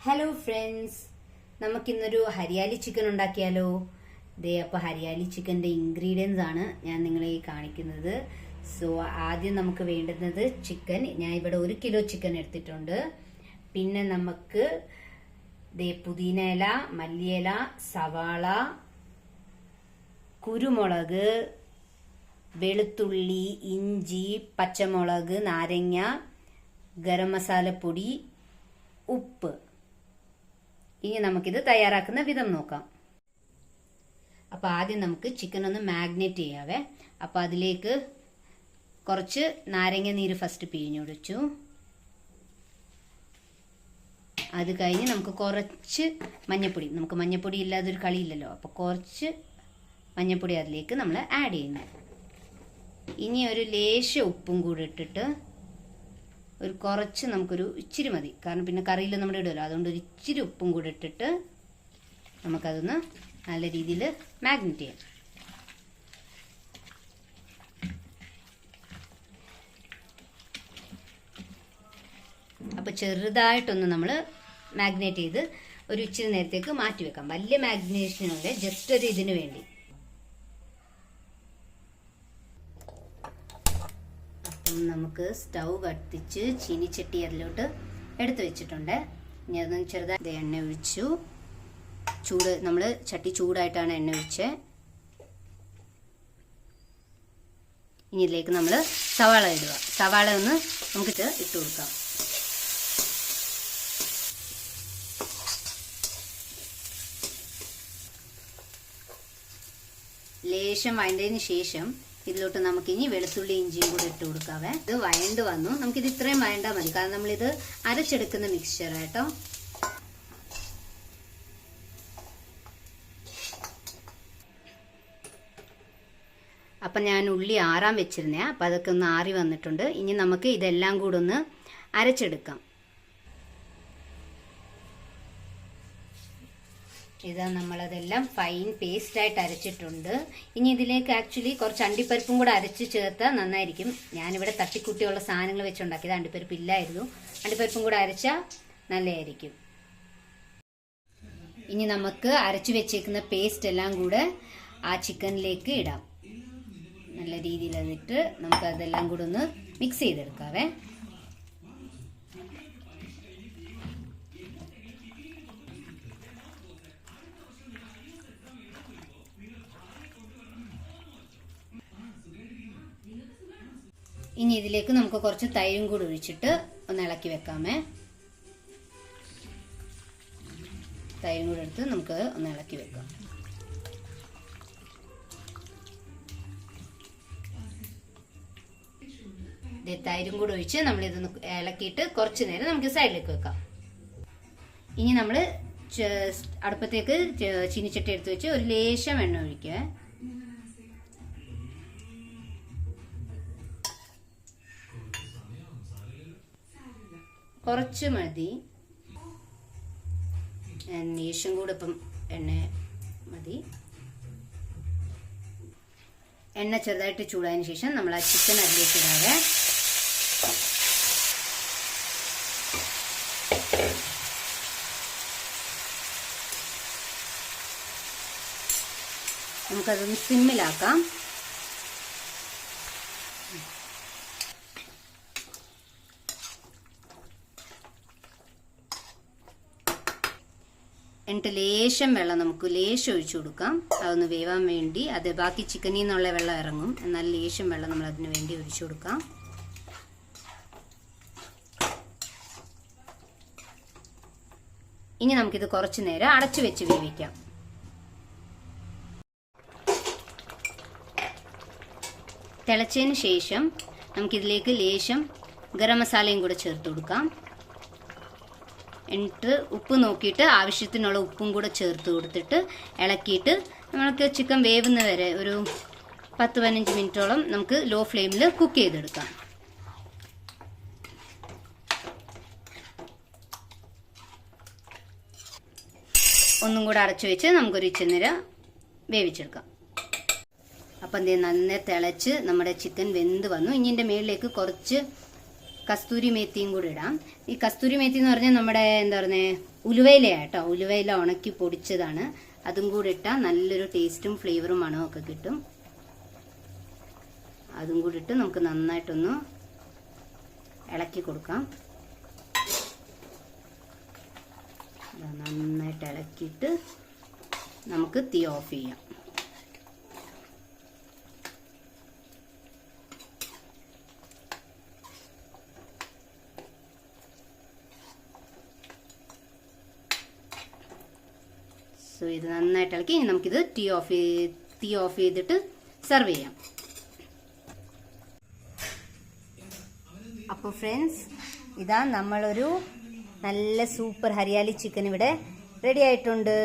Hello friends, നമുക്കിന്നൊരു Hariyali chicken ഉണ്ടാക്കിയാലോ? അപ്പോൾ ഹരിയാലി ചിക്കൻ്റെ ഇൻഗ്രീഡിയൻസ് ആണ് ഞാൻ നിങ്ങളെ കാണിക്കുന്നത്. സോ ആദ്യം നമുക്ക് വേണ്ടുന്നത് ചിക്കൻ. ഞാൻ ഇവിടെ 1 കിലോ ചിക്കൻ എടുത്തിട്ടുണ്ട്. പിന്നെ നമുക്ക് പുതിന ഇല, മല്ലിയില, സവാള, കുരുമുളക്, വെളുത്തുള്ളി, ഇഞ്ചി, പച്ചമുളക്, നാരങ്ങ, ഗരം മസാലപ്പൊടി, ഉപ്പ്. ഇനി നമുക്കിത് തയ്യാറാക്കുന്ന വിധം നോക്കാം. അപ്പോൾ ആദ്യം നമുക്ക് ചിക്കൻ ഒന്ന് മാഗ്നേറ്റ് ചെയ്യാവേ. അപ്പോൾ അതിലേക്ക് കുറച്ച് നാരങ്ങ നീര് ഫസ്റ്റ് പിഴിഞ്ഞൊഴിച്ചു. അത് കഴിഞ്ഞ് നമുക്ക് കുറച്ച് മഞ്ഞൾപ്പൊടി, നമുക്ക് മഞ്ഞൾപ്പൊടി ഇല്ലാതൊരു കളിയില്ലല്ലോ, അപ്പോൾ കുറച്ച് മഞ്ഞൾപ്പൊടി അതിലേക്ക് നമ്മൾ ആഡ് ചെയ്യുന്നു. ഇനി ഒരു ലേശ ഉപ്പും കൂടി ഇട്ടിട്ട് ഒരു കുറച്ച് നമുക്കൊരു ഇച്ചിരി മതി, കാരണം പിന്നെ കറിയിൽ നമ്മൾ ഇടുമല്ലോ, അതുകൊണ്ട് ഒരു ഇച്ചിരി ഉപ്പും കൂടി ഇട്ടിട്ട് നമുക്കതൊന്ന് നല്ല രീതിയിൽ മാഗ്നേറ്റ് ചെയ്യാം. അപ്പോൾ ചെറുതായിട്ടൊന്ന് നമ്മൾ മാഗ്നേറ്റ് ചെയ്ത് ഒരു ഇച്ചിരി നേരത്തേക്ക് മാറ്റി വെക്കാം. വലിയ മാഗ്നേഷനല്ല, ജസ്റ്റ് ഒരു ഇതിന് വേണ്ടി. നമുക്ക് സ്റ്റൗ കത്തിച്ച് ചീനിച്ചട്ടി അതിലോട്ട് എടുത്തു വെച്ചിട്ടുണ്ട്. ഇനി അതൊന്ന് ചെറുതായി എണ്ണ ഒഴിച്ചു. നമ്മൾ ചട്ടി ചൂടായിട്ടാണ് എണ്ണ ഒഴിച്ചത്. ഇനി ഇതിലേക്ക് നമ്മൾ സവാള ഇടുക. സവാള ഒന്ന് നമുക്ക് ഇട്ട് കൊടുക്കാം. ലേശം വഴണ്ടതിന് ശേഷം ഇതിലോട്ട് നമുക്കിനി വെളുത്തുള്ളി ഇഞ്ചിയും കൂടി ഇട്ട് കൊടുക്കാവേ. ഇത് വഴണ്ട് വന്നു. നമുക്കിത് ഇത്രയും വഴണ്ടാൽ മതി, കാരണം നമ്മളിത് അരച്ചെടുക്കുന്ന മിക്സ്ചർ കേട്ടോ. അപ്പം ഞാൻ ഉള്ളി ആറാൻ വെച്ചിരുന്നേ, അപ്പം അതൊക്കെ ഒന്ന് ആറി വന്നിട്ടുണ്ട്. ഇനി നമുക്ക് ഇതെല്ലാം കൂടെ ഒന്ന് അരച്ചെടുക്കാം. ഇതാ നമ്മളതെല്ലാം ഫൈൻ പേസ്റ്റായിട്ട് അരച്ചിട്ടുണ്ട്. ഇനി ഇതിലേക്ക് ആക്ച്വലി കുറച്ച് അണ്ടിപ്പരിപ്പും കൂടെ അരച്ച് ചേർത്താൽ നന്നായിരിക്കും. ഞാനിവിടെ തട്ടിക്കുട്ടിയുള്ള സാധനങ്ങൾ വെച്ചുണ്ടാക്കിയത്, അണ്ടിപ്പരിപ്പ് ഇല്ലായിരുന്നു. അണ്ടിപ്പരിപ്പും കൂടെ അരച്ചാൽ നല്ലതായിരിക്കും. ഇനി നമുക്ക് അരച്ചു വെച്ചേക്കുന്ന പേസ്റ്റ് എല്ലാം കൂടെ ആ ചിക്കനിലേക്ക് ഇടാം. നല്ല രീതിയിൽ അതിട്ട് നമുക്ക് അതെല്ലാം കൂടെ ഒന്ന് മിക്സ് ചെയ്തെടുക്കാവേ. ഇനി ഇതിലേക്ക് നമുക്ക് കുറച്ച് തൈരും കൂടി ഒഴിച്ചിട്ട് ഒന്ന് ഇളക്കി വെക്കാമേ. തൈരും കൂടി എടുത്ത് നമുക്ക് ഒന്ന് ഇളക്കി വെക്കാം. തൈരും കൂടി ഒഴിച്ച് നമ്മളിതൊന്ന് ഇളക്കിയിട്ട് കുറച്ച് നേരം നമുക്ക് സൈഡിലേക്ക് വെക്കാം. ഇനി നമ്മൾ അടുപ്പത്തേക്ക് ചീനിച്ചട്ടി എടുത്ത് വെച്ച് ഒരു ലേശം എണ്ണ ഒഴിക്കുക. കുറച്ച് മതി, ലേശം കൂടെ ഇപ്പം എണ്ണ മതി. എണ്ണ ചെറുതായിട്ട് ചൂടായതിനു ശേഷം നമ്മൾ ആ ചിക്കൻ അതിലേക്ക് ഇടാതെ നമുക്കതൊന്ന് സിമ്മിലാക്കാം. എന്നിട്ട് ലേശം വെള്ളം നമുക്ക് ലേശം ഒഴിച്ചു കൊടുക്കാം. അതൊന്ന് വേവാൻ വേണ്ടി. അത് ബാക്കി ചിക്കനിൽ നിന്നുള്ള വെള്ളം ഇറങ്ങും, എന്നാൽ ലേശം വെള്ളം നമ്മൾ അതിന് വേണ്ടി ഒഴിച്ചു കൊടുക്കാം. ഇനി നമുക്കിത് കുറച്ചു നേരം അടച്ചു വെച്ച് വേവിക്കാം. തിളച്ചതിന് ശേഷം നമുക്കിതിലേക്ക് ലേശം ഗരം മസാലയും കൂടെ ചേർത്ത് കൊടുക്കാം. എന്നിട്ട് ഉപ്പ് നോക്കിയിട്ട് ആവശ്യത്തിനുള്ള ഉപ്പും കൂടെ ചേർത്ത് കൊടുത്തിട്ട് ഇളക്കിയിട്ട് നമ്മൾക്ക് ചിക്കൻ വേവുന്ന വരെ ഒരു 10-15 മിനിറ്റോളം നമുക്ക് ലോ ഫ്ലെയിമിൽ കുക്ക് ചെയ്തെടുക്കാം. ഒന്നും കൂടെ അടച്ചു വെച്ച് നമുക്കൊരു ഇച്ചിരി നേരം വേവിച്ചെടുക്കാം. അപ്പം നന്നായി തിളച്ച് നമ്മുടെ ചിക്കൻ വെന്ത് വന്നു. ഇനി ഇതിൻ്റെ മുകളിലേക്ക് കുറച്ച് കസ്തൂരി മേത്തിയും കൂടി ഇടാം. ഈ കസ്തൂരി മേത്തി എന്ന് പറഞ്ഞാൽ നമ്മുടെ എന്താ പറയുന്നത് ഉലുവയിലയാട്ടോ, ഉലുവയില ഉണക്കി പൊടിച്ചതാണ്. അതും കൂടി ഇട്ടാൽ നല്ലൊരു ടേസ്റ്റും ഫ്ലേവറും മണവും ഒക്കെ കിട്ടും. അതും കൂടി ഇട്ട് നമുക്ക് നന്നായിട്ടൊന്ന് ഇളക്കി കൊടുക്കാം. നന്നായിട്ട് ഇളക്കിയിട്ട് നമുക്ക് തീ ഓഫ് ചെയ്യാം. സോ ഇത് നന്നായിട്ട് ഇളക്കി ഇനി നമുക്കിത് തീ ഓഫ് ചെയ്തിട്ട് സെർവ് ചെയ്യാം. അപ്പോൾ ഫ്രണ്ട്സ്, ഇതാ നമ്മളൊരു നല്ല സൂപ്പർ ഹരിയാലി ചിക്കൻ ഇവിടെ റെഡി ആയിട്ടുണ്ട്.